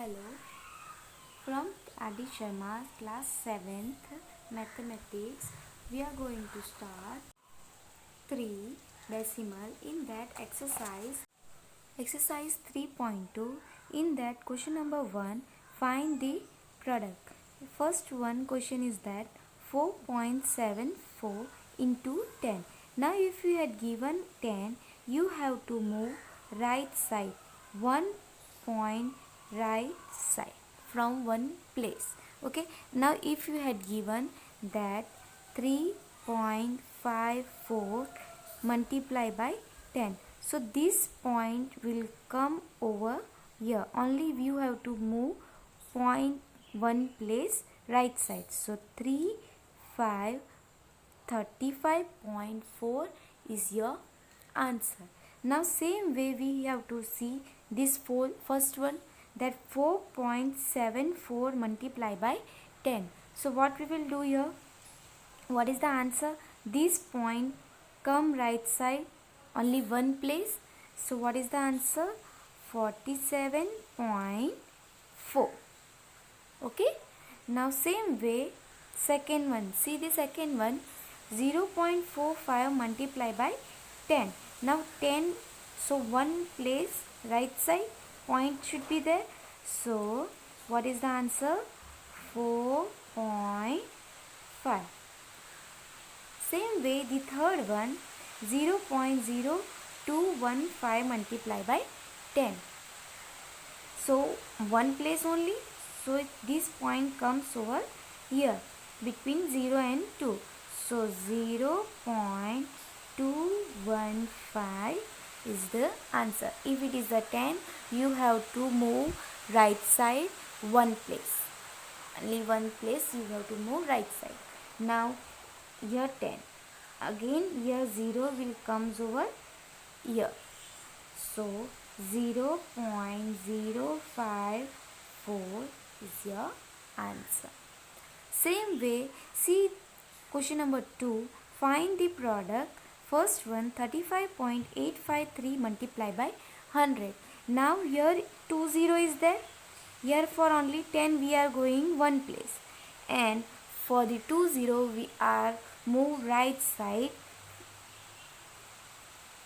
Hello, from Adi Sharma, class 7th mathematics. We are going to start 3 decimal in that exercise 3.2. In that question number 1, find the product. First one question is that 4.74 into 10. Now if you had given 10, you have to move right side 1 point right side from one place. Okay, now if you had given that 3.54 multiply by 10, so this point will come over here. Only you have to move point one place right side. So 35.4 is your answer. Now same way we have to see this first one, that 4.74 multiply by 10. So what we will do here, what is the answer? This point come right side only one place. So what is the answer? 47.4. Okay, now same way second one, see the second one, 0.45 multiply by 10. Now 10, so one place right side point should be there. So what is the answer? 4.5. Same way the third one, 0.0215 multiply by 10. So one place only, so this point comes over here between 0 and 2. So 0.215 is the answer. If it is a 10, you have to move right side one place. Only one place you have to move right side. Now here 10. Again here 0 will comes over here. So 0.054 is your answer. Same way, see question number 2, find the product. First one, 35.853 multiply by 100. Now here 20 is there. Here for only 10 we are going one place, and for the 20 we are move right side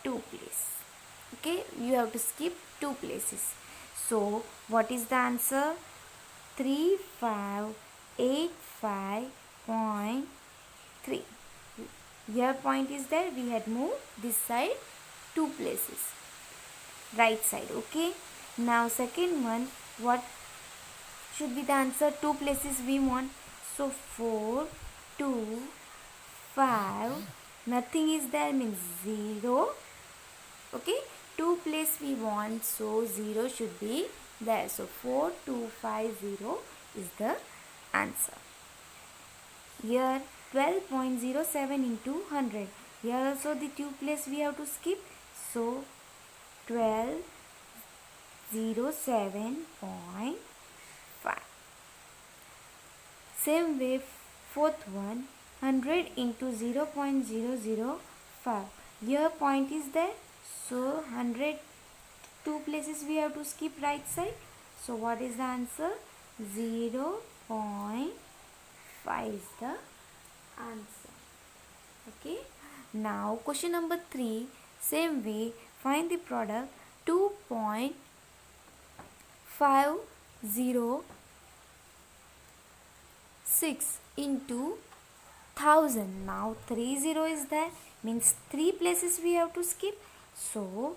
2 place. Okay, you have to skip 2 places. So what is the answer? 3585.3. Here point is there, we had moved this side 2 places right side. Okay, now second one, what should be the answer? 2 places we want. So 4, 2, 5, nothing is there means 0. Okay, 2 place we want, so 0 should be there. So 4250 is the answer. Here 12.07 into 100. Here also the 2 place we have to skip. So 1207.5. Same way fourth one, 100 into 0.005. Here point is there. So 100, 2 places we have to skip right side. So what is the answer? 0.5 is the answer. Okay. Now question number 3, same way, find the product. 2.506 into 1000. Now 30 is there, means 3 places we have to skip. So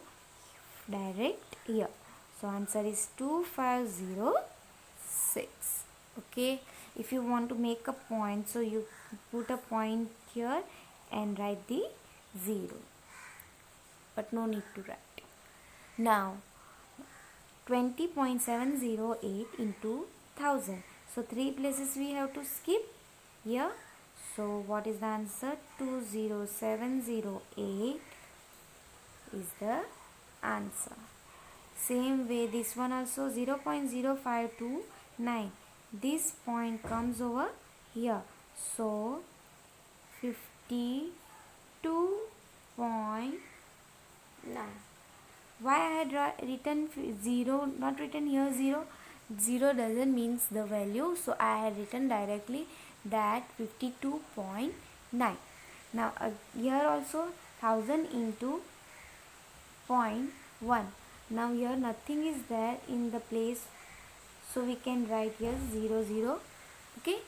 direct here. So answer is 2506. Okay, if you want to make a point, so you put a point here and write the 0, but no need to write. Now 20.708 into 1000. So 3 places we have to skip here. So what is the answer? 20708 is the answer. Same way this one also, 0.0529. This point comes over here. So 52.9. Why I had written 0, not written here 0? 0 doesn't means the value, so I had written directly that 52.9. Now here also 1000 into 0.1. Now here nothing is there in the place, so we can write here 0 0. Okay,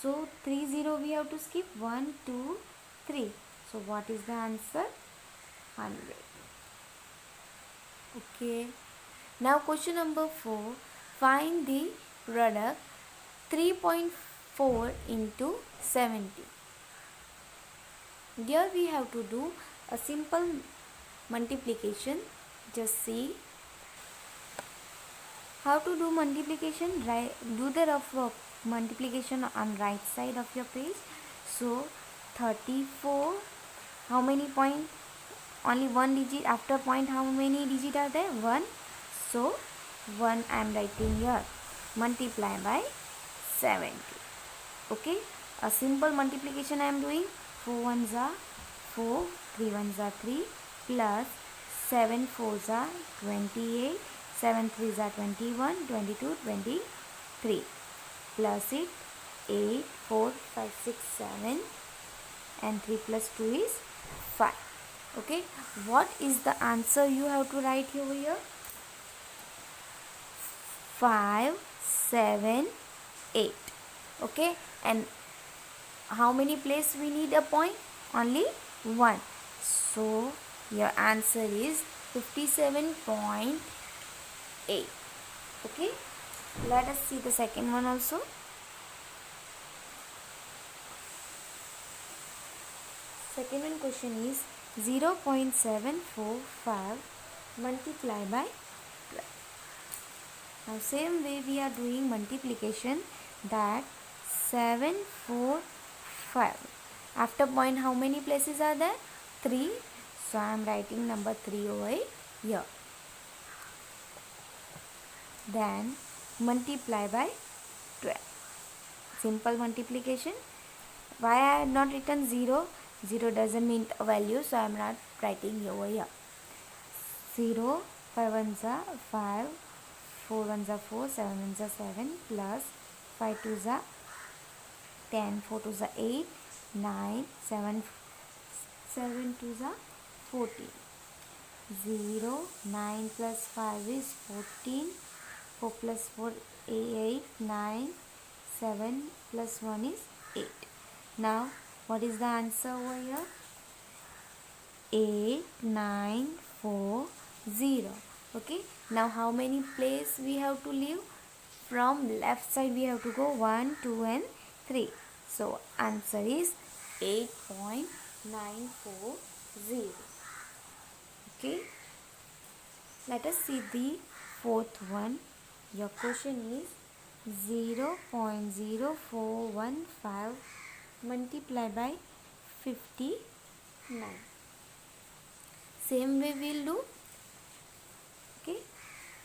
so 3 0 we have to skip. 1 2 3. So what is the answer? 100. Okay, now question number 4. Find the product 3.4 into 70. Here we have to do a simple multiplication. Just see how to do multiplication. Right, do the rough multiplication on right side of your page. So 34, how many point? Only one digit. After point, how many digit are there? 1. So 1 I am writing here. Multiply by 70. Okay, a simple multiplication I am doing. 4 ones are 4, 3 ones are 3, plus 7 fours are 28, 7 threes are 21, 22, 23, plus it 8, 4, 5, 6, 7, and 3 plus 2 is 5. Okay, what is the answer you have to write over here? 5, 7, 8. Okay, and how many place we need a point? Only 1. So your answer is 57.8. Okay, let us see the second one also. Second one question is 0.745 multiply by 12. Now same way we are doing multiplication, that 745. After point, how many places are there? 3. So I am writing number 3 over here. Then multiply by 12. Simple multiplication. Why I have not written 0? 0 doesn't mean a value, so I am not writing over here. 0, 5 ones are 5, 4 ones are 4, 7 ones are 7, plus 5 twos are 10, 4 twos are 8, 9, 7 twos are 14. 0, 9 plus 5 is 14, 4 plus 4 8, 9, 7 plus 1 is 8. Now what is the answer over here? 8940. Okay, now how many place we have to leave? From left side we have to go 1, 2 and 3. So answer is 8.940. Okay, let us see the fourth one. Your question is 0.0415 multiply by 59. Same way we'll do. Okay,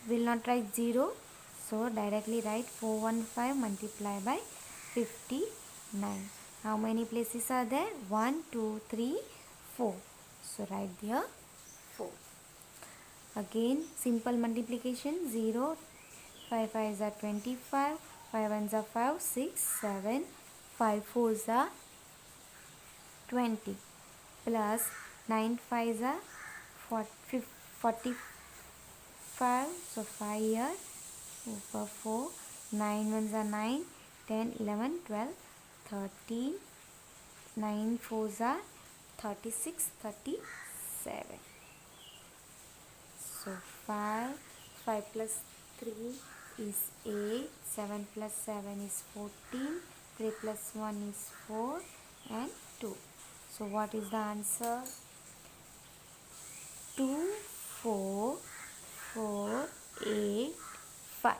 we'll not write 0, so directly write 415 multiply by 59. How many places are there? 1, 2, 3, 4. So write here 4. Again simple multiplication. 0, 5 5s are 25, 5 1s are 5, 6, 7, 5 4s are 20, plus 9 5s are 45. So 5 here over 4, 9 ones are 9, 10, 11, 12, 13, 9 4s are 36, 37. So 5 plus 3 is 8, 7 plus 7 is 14, 3 plus 1 is 4 and 2. So what is the answer? 2, 4, 4, 8, 5.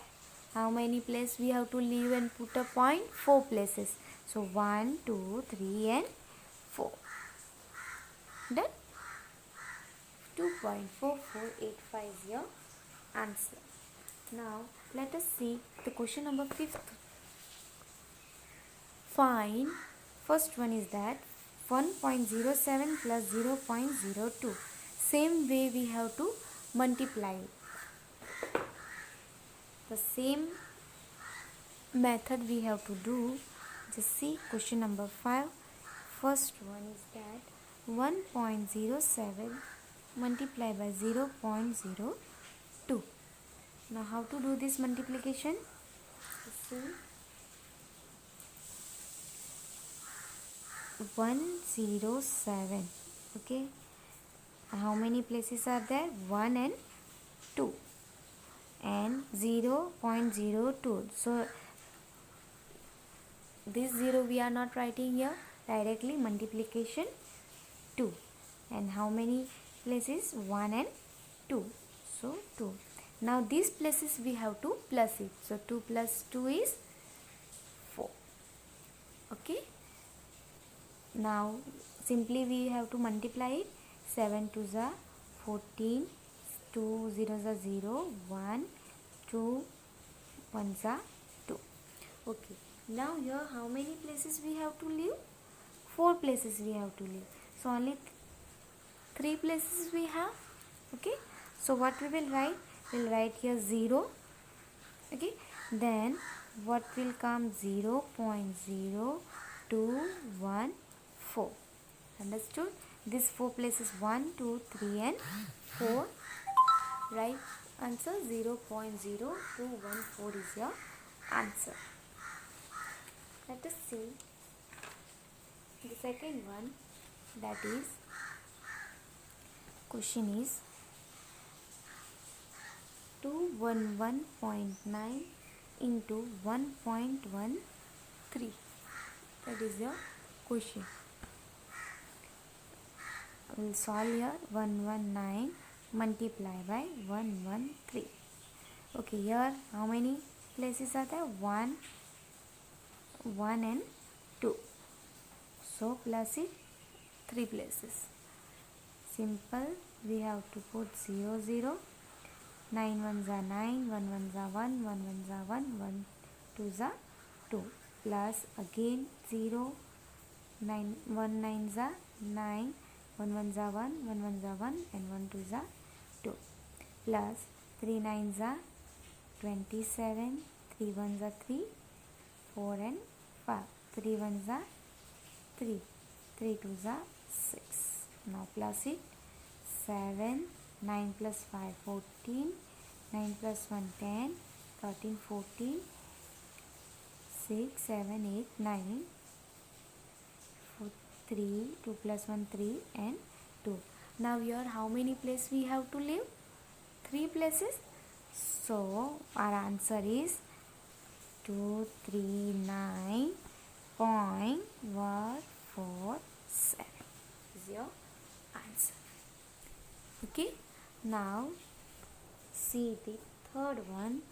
How many places we have to leave and put a point? 4 places. So 1, 2, 3 and 4. Done? 2.4485 is your answer. Now let us see the question number 5th. Find, first one is that 1.07 plus 0.02. Same way we have to multiply. The same method we have to do. Just see question number 5. First one is that 1.07 multiplied by 0.02. Now how to do this multiplication? Just see, 107. Okay, how many places are there? 1 and 2 and 0.02. So this 0 we are not writing here, directly multiplication 2. And how many places? 1 and 2. So 2. Now these places we have to plus it. So 2 plus 2 is 4. Okay. Now simply we have to multiply it. 7 2s are 14, 2 0s are 0, 1, 2 1s are 2. Okay. Now here how many places we have to leave? 4 places we have to leave. So only 3 places we have. Okay. So what we will write? We'll write here 0. Okay. Then what will come? 0.0214. Understood? This 4 places 1, 2, 3 and 4. Right answer 0.0214 is your answer. Let us see the second one. That is, question is 211.9 into 1.13. That is your question. We will solve here. 119 multiply by 113. Okay, here how many places are there? 1, 1 and 2. So plus it 3 places. Simple, we have to put 0 0. 9 1s are 9, 1 1s are 1, 1 1s are 1, 1 2s are 2. Plus again 0, 9 1 9s are 9, 1 1s are 1, 1 1s are 1 and 1 2s are 2. Plus 3 9s are 27, 3 1s are 3, 4 and 5. 3 1s are 3, 3 2s are 6. Now plus it. 7, 9 plus 5 14, 9 plus 1 10, 13 14, 6 7 8 9, 4, 3, 2 plus 1 3 and 2. Now here how many places we have to leave? 3 places. So our answer is 239.147 is your answer. Okay, now see the third one.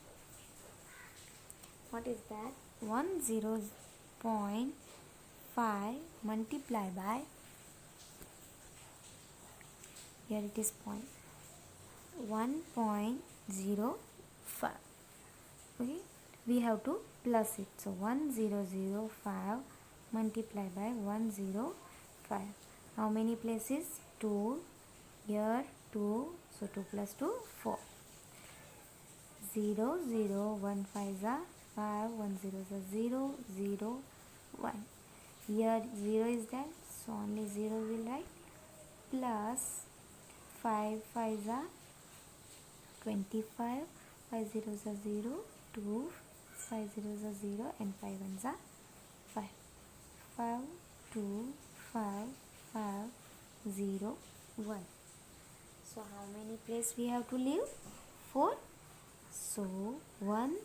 What is that? 10.5 multiply by, here it is point, 1.05. Okay, we have to plus it. So 1005 multiply by 105. How many places? 2. Here 2, so 2 plus 2 4. 0 0 1 5 are 5, 1 0 is 0 0 1. Here 0 is there, so only 0 will write. Plus 5 5 are 25, 5 zeros are 0, 2, 5 zeros are 0 and 5 ones are 5. 5 2 5 5 0 1. So how many places we have to leave? 4. So 1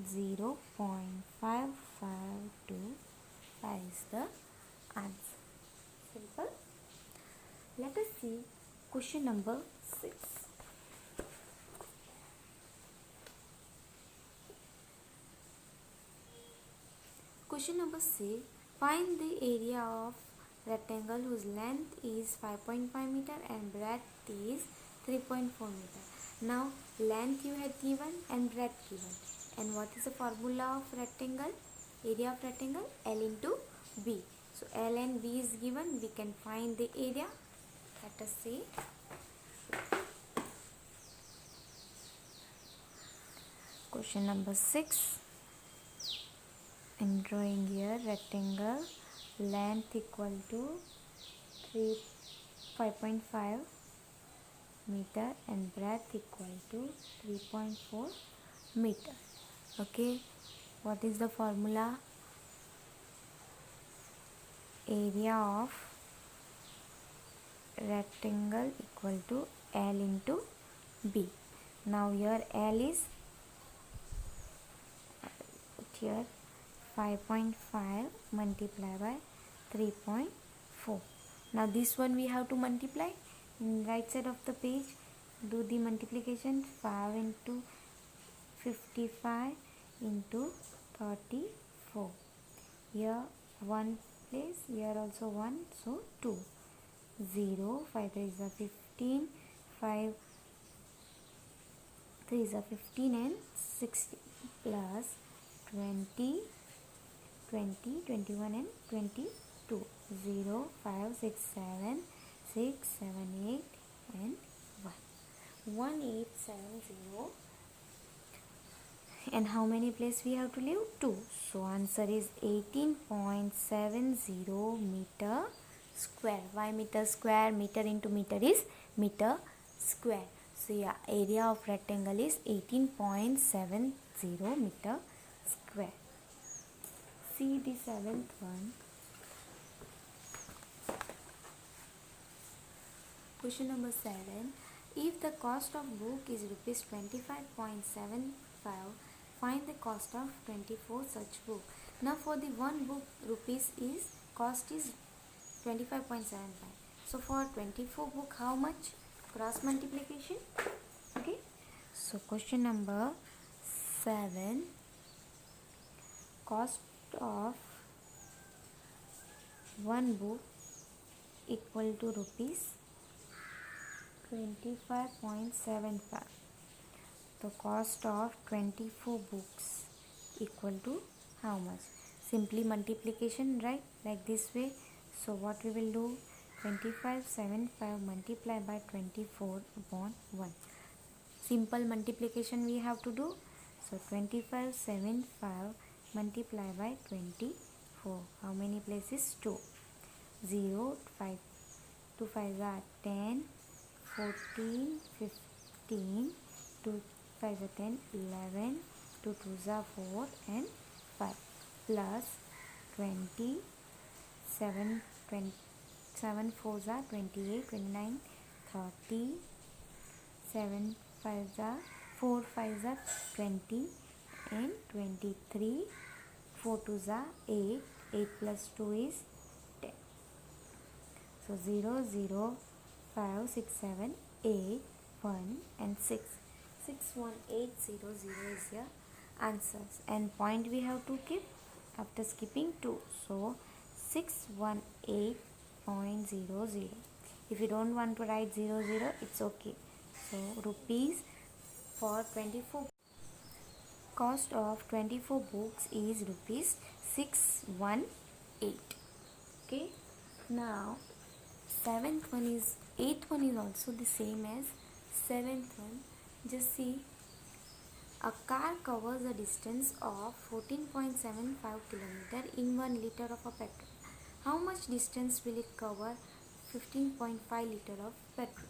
0.5525 is the answer. Simple. Let us see question number 6. Question number 6. Find the area of rectangle whose length is 5.5 meter and breadth is 3.4 meter. Now length you had given and breadth given. And what is the formula of rectangle? Area of rectangle? L into B. So L and B is given. We can find the area. Let us see. Question number 6. and drawing here rectangle, length equal to 5.5 meter and breadth equal to 3.4 meter. Okay, what is the formula? Area of rectangle equal to L into B. Now here L is here 5.5 multiplied by 3.4. Now this one we have to multiply. In right side of the page, do the multiplication. 5 into 55 into 34. Here 1 place, here also 1, so 2. 0, 5 3 is a 15, 5 3 is a 15 and 16 plus 20, 20, 21 and 22. 0, 5, 6, 7, 6, 7, 8 and 1. 1870. And how many places we have to leave? 2. So answer is 18.70 meter square. Why meter square? Meter into meter is meter square. So yeah, area of rectangle is 18.70 meter square. See the seventh one. Question number 7. If the cost of book is rupees 25.75, find the cost of 24 such book. Now for the one book rupees is cost is 25.75. So for 24 book how much? Cross multiplication. Okay. So question number 7. Cost of one book equal to rupees 25.75. The cost of 24 books equal to how much? Simply multiplication, right? Like this way. So what we will do? 25.75 multiplied by 24 upon 1. Simple multiplication we have to do. So 25.75 multiplied by 24. How many places? 2. 0, 5. 2 5 are 10. 14, 15, 2 5 are 10, 11, 2 2s are 4 and 5 plus 20, 7 4s are 28, 29, 30, 7 5s are 4 5s are 20 and 23, 4 2s are 8, 8 plus 2 is 10. So 0 0 5 6 7 8 1 and 6. 61800 is your answers, and point we have to keep after skipping 2. So 618.00. If you don't want to write 00, it's okay. So rupees for 24. Cost of 24 books is rupees 618. Okay. Now eighth one is also the same as seventh one. Just see, a car covers a distance of 14.75 km in 1 liter of a petrol. How much distance will it cover? 15.5 liter of petrol.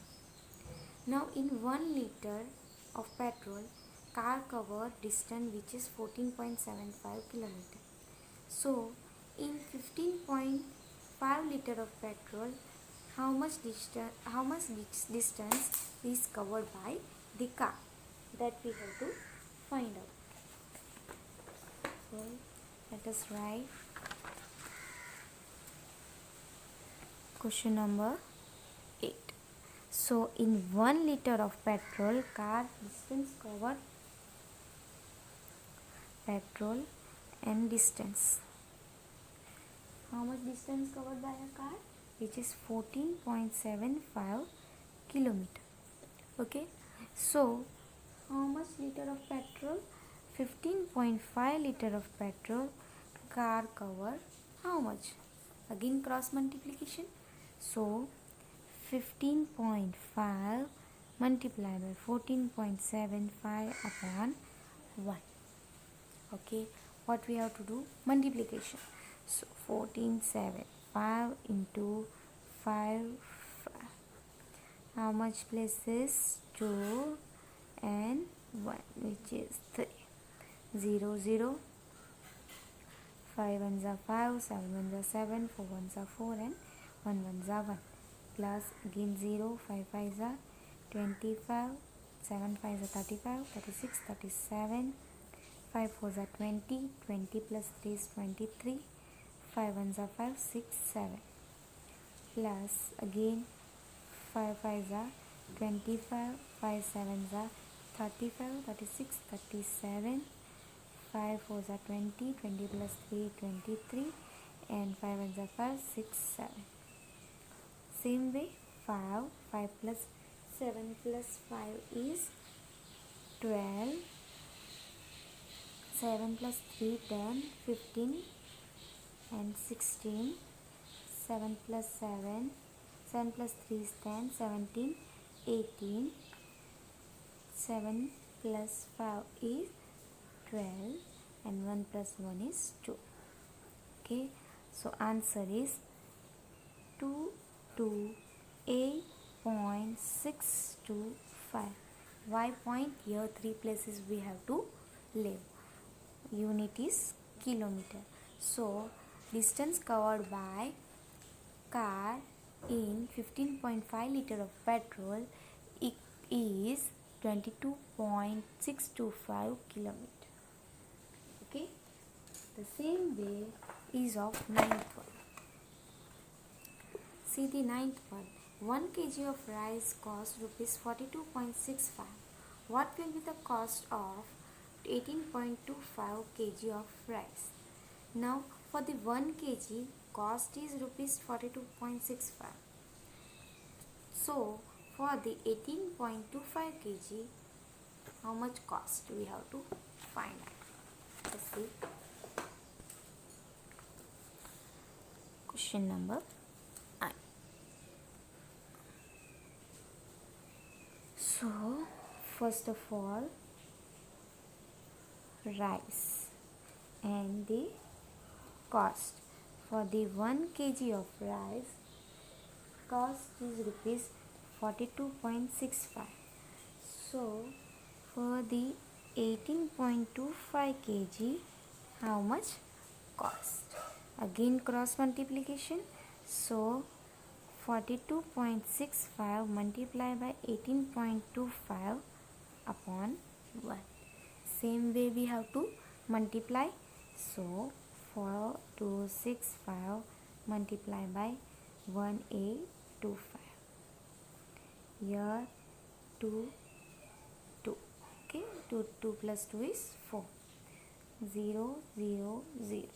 Now in 1 liter of petrol, car cover distance which is 14.75 km. So in 15.5 liter of petrol, how much distance is covered by the car? That we have to find out. So let us write question number 8. So in 1 liter of petrol, car distance covered, petrol and distance. How much distance covered by a car? Which is 14.75 kilometer. Okay. So how much liter of petrol? 15.5 liter of petrol. Car cover how much? Again cross multiplication. So 15.5 multiplied by 14.75 upon 1. Okay. what we have to do? Multiplication. So 14, 7, 5 into 5, 5. How much places? 2 and 1, which is 3. 0, 0. 5 ones are 5, 7 ones are 7, 4 ones are 4, and 1 ones are 1. Plus again 0, 5 fives are 25, 7 fives are 35, 36, 37. 5 fours are 20, 20 plus 3 is 23, 5 ones are 5, 6, 7. Plus again 5 fives are 25, 5 sevens are 35, 36, 37. 5 fours are 20, 20 plus 3, 23, and 5 ones are 5, 6, 7. Same way 5, 5 plus 7 plus 5 is 12, 7 plus 3, 10, 15 and 16, 7 plus 7, 7 plus 3 is 10, 17, 18, 7 plus 5 is 12 and 1 plus 1 is 2. Okay, so answer is 228.625. Y point, here 3 places we have to live. Unit is kilometer. So distance covered by car in 15.5 liter of petrol is 22.625 kilometer. Okay, the same way is of ninth one. See the ninth one. 1 kg of rice costs rupees 42.65. What will be the cost of 18.25 kg of rice? Now for the 1 kg cost is rupees 42.65. So for the 18.25 kg, how much cost we have to find out? Let's see. Question number 9. So first of all, rice and the cost. For the 1 kg of rice, cost is rupees 42.65. So for the 18.25 kg, how much cost? Again cross multiplication. So 42.65 multiplied by 18.25 upon 1. Same way we have to multiply. So 4265 multiplied by 1825. Here 2, 2. Okay, 2 plus 2 is 4. 0, 0, 0.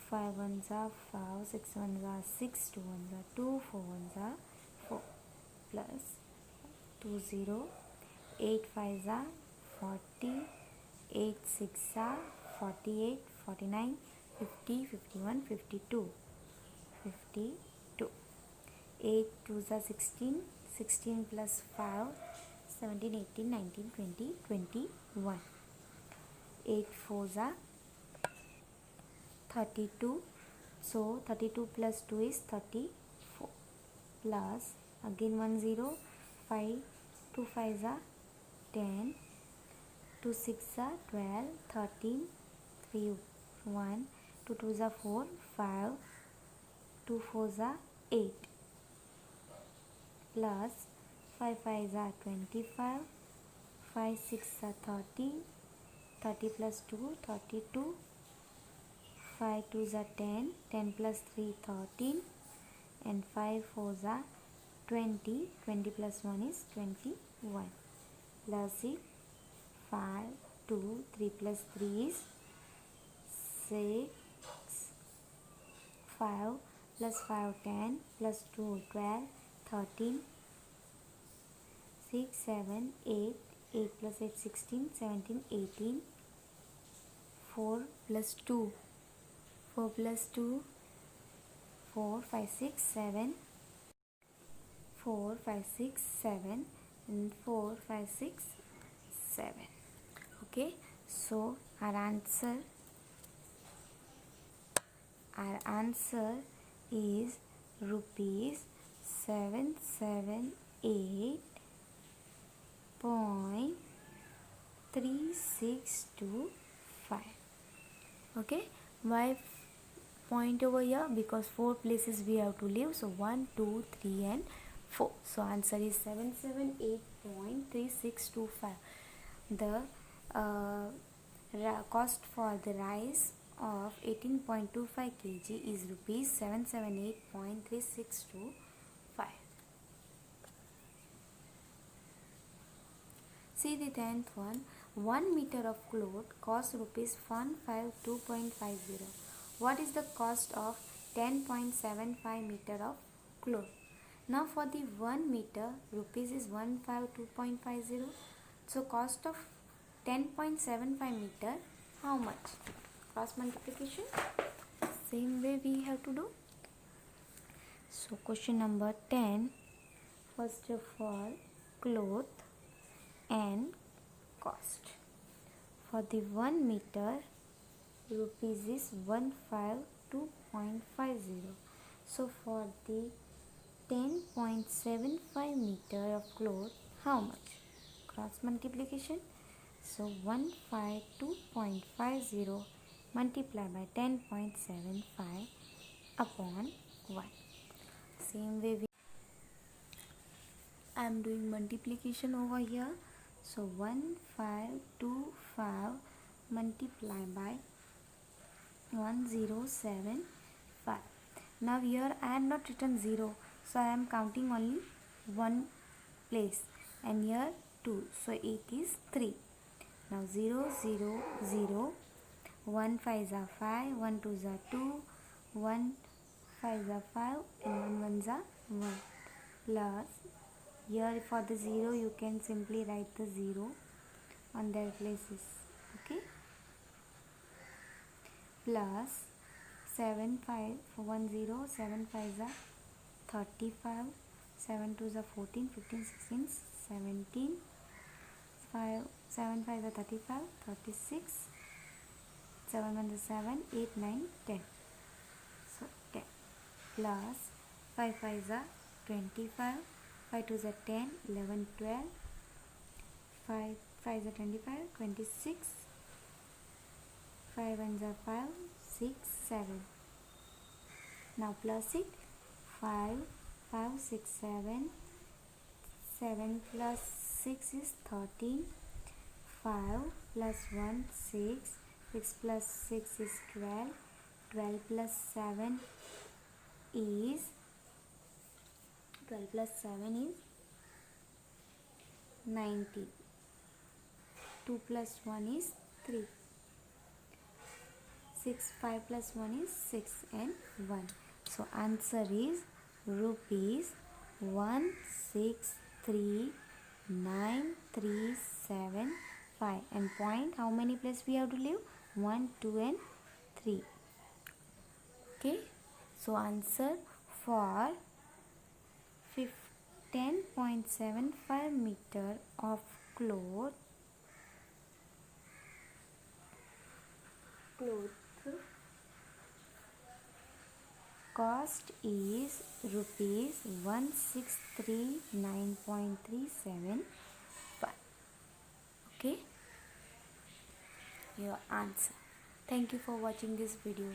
5 ones are 5, 6 ones are 6, 2 ones are 2, 4 ones are 4. Plus 2, 0. 8 fives are 40, 8 6 are 48, 49, 50, 51, 52. 52. 8 2s are 16, 16 plus 5, 17, 18, 19, 20, 21. 8 4s are 32. So 32 plus 2 is 34. Plus again 1 0, 5, 2 5s are 10, 2 6 are 12, 13, 3 1, 2 2s are 4, 5, 2 4s are 8. Plus 5 5s are 25, 5 6 are 30, 30 plus 2, 32, 5 2s are 10, 10 plus 3, 13, and 5 4s are 20, 20 plus 1 is 21. Plus it 5, 2, 3 plus 3 is 6, 5 plus 5 10 plus 2 12, 13, 6 7 8, 8 plus 8 16, 17 18, 4 plus 2, 4 plus 2, 4 5 6 7, 4 5 6 7, and 4 5 6 7. Okay, So our answer is rupees 778.3625. Okay, why point over here? Because 4 places we have to leave, so 1, 2, 3 and 4. So answer is 778.3625. The cost for the rice of 18.25 kg is rupees 778.3625. See the 10th one. 1 meter of cloth costs rupees 152.50. What is the cost of 10.75 meter of cloth? Now for the 1 meter, rupees is 152.50. So cost of 10.75 meter, how much? Cross multiplication. Same way we have to do. So question number 10. First of all, cloth and cost. For the 1 meter, rupees is 152.50. So for the 10.75 meter of cloth, how much? Cross multiplication. So 152.50 multiplied by 10.75 upon 1. Same way I am doing multiplication over here. So 1525 multiplied by 1075. Now here I am not written 0, so I am counting only one place, and here 2, so it is 3. Now 0 0 0, 1 5s are 5, 1 2s are 2, 1 5s are 5 and 1 1s are 1, plus here for the 0 you can simply write the 0 on their places. Okay, plus 7 5 for 1 0, 7 5s are 35, 7 2s are 14, 15 16 17, 5 7 5s are 35, 36, 7 1 is 7, 8 9 10. So 10 plus 5 5s are 25, 5 2s are 10, 11 12, 5 5s are 25, 26, 5 1s are 5, 6 7. Now plus it. 5 5 6 7, 7 plus 6 is 13, 5 plus 1 6, 6 plus 6 is 12, 12 plus 7 is 19, 2 plus 1 is 3, 6 5 plus 1 is 6 and 1. So answer is rupees 1639,375. And point, how many places we have to leave? 1 2 and 3. Okay, so answer for 10.75 meter of cloth cost is rupees 1639.375. Okay, your answer. Thank you for watching this video.